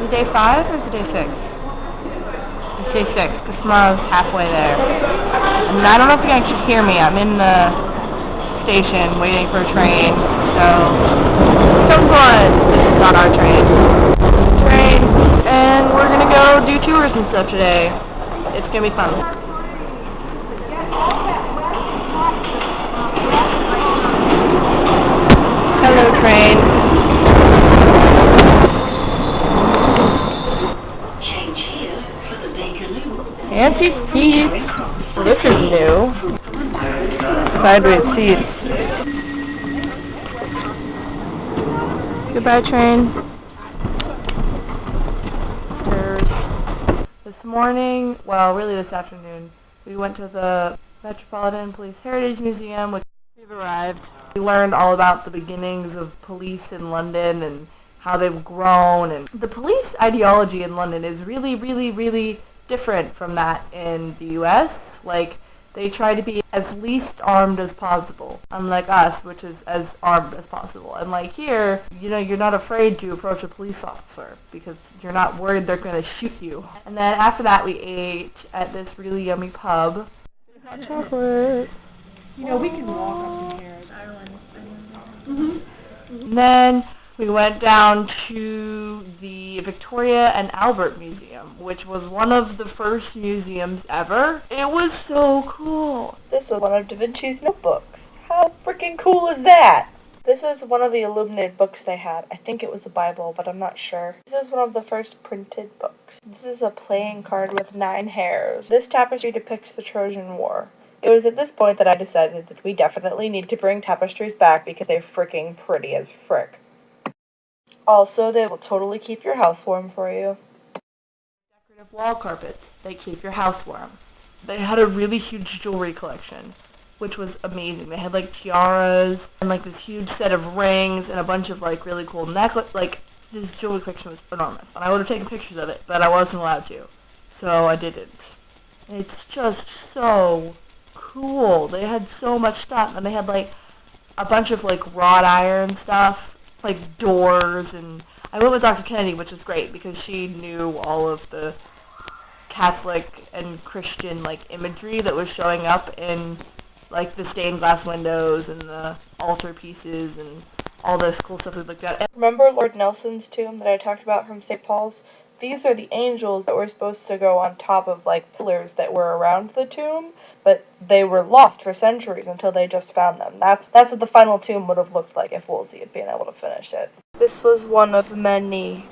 it day 5 or is it day 6? It's day 6, because tomorrow's halfway there. And I don't know if you can actually hear me. I'm in the station waiting for a train, so comes on. This is not our train. And we're gonna go do tours and stuff today. It's gonna be fun. Hello, train. Change here for the Bakerloo. Fancy seats. Well, this is new. Sideways seats. Goodbye, train. This morning, well, really this afternoon, we went to the Metropolitan Police Museum, which we've arrived. We learned all about the beginnings of police in London and how they've grown. And the police ideology in London is really, really, really different from that in the U.S. Like, they try to be as least armed as possible, unlike us, which is as armed as possible. And like here, you know, you're not afraid to approach a police officer because you're not worried they're going to shoot you. And then after that, we ate at this really yummy pub. Hot chocolate. You know, we can walk up from here. Ireland. And then we went down to the Victoria and Albert Museum, which was one of the first museums ever. It was so cool. This was one of Da Vinci's notebooks. How freaking cool is that? This is one of the illuminated books they had. I think it was the Bible, but I'm not sure. This is one of the first printed books. This is a playing card with 9 hairs. This tapestry depicts the Trojan War. It was at this point that I decided that we definitely need to bring tapestries back because they're freaking pretty as frick. Also, they will totally keep your house warm for you. Decorative wall carpets. They keep your house warm. They had a really huge jewelry collection, which was amazing. They had like tiaras and like this huge set of rings and a bunch of like really cool necklaces. Like, this jewelry collection was enormous. And I would have taken pictures of it, but I wasn't allowed to. So I didn't. It's just so cool. They had so much stuff, and they had like a bunch of like wrought iron stuff, like doors, and I went with Dr. Kennedy, which was great because she knew all of the Catholic and Christian like imagery that was showing up in like the stained glass windows and the altar pieces and all this cool stuff we looked at. Remember Lord Nelson's tomb that I talked about from St. Paul's? These are the angels that were supposed to go on top of like pillars that were around the tomb, but they were lost for centuries until they just found them. That's what the final tomb would have looked like if Wolsey had been able to finish it. This was one of many,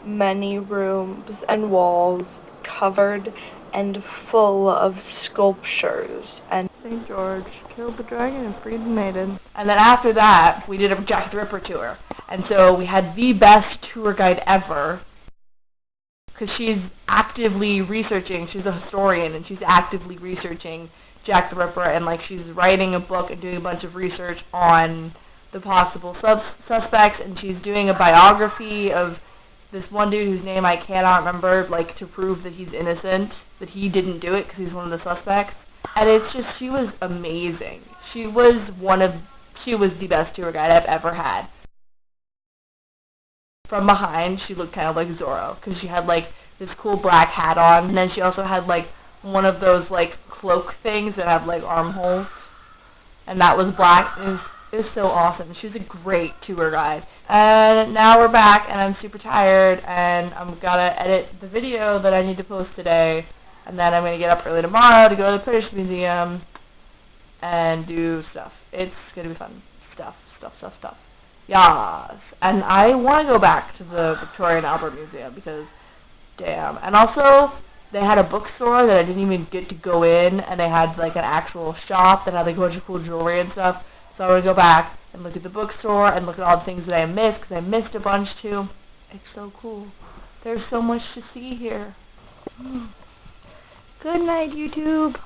many rooms and walls covered and full of sculptures. And St. George killed the dragon and freed the maiden. And then after that, we did a Jack the Ripper tour. And so we had the best tour guide ever, because she's actively researching, she's a historian, and she's actively researching Jack the Ripper, and like she's writing a book and doing a bunch of research on the possible suspects, and she's doing a biography of this one dude whose name I cannot remember, like to prove that he's innocent, that he didn't do it because he's one of the suspects. And it's just, she was amazing. She was the best tour guide I've ever had. From behind, she looked kind of like Zorro, because she had, like, this cool black hat on, and then she also had, like, one of those, like, cloak things that have, like, armholes, and that was black. It was so awesome. She was a great tour guide. And now we're back, and I'm super tired, and I'm gonna edit the video that I need to post today, and then I'm gonna get up early tomorrow to go to the British Museum and do stuff. It's gonna be fun. Stuff. Yes. And I want to go back to the Victoria and Albert Museum because, damn. And also, they had a bookstore that I didn't even get to go in, and they had, like, an actual shop that had, like, a bunch of cool jewelry and stuff. So I want to go back and look at the bookstore and look at all the things that I missed, because I missed a bunch, too. It's so cool. There's so much to see here. Good night, YouTube.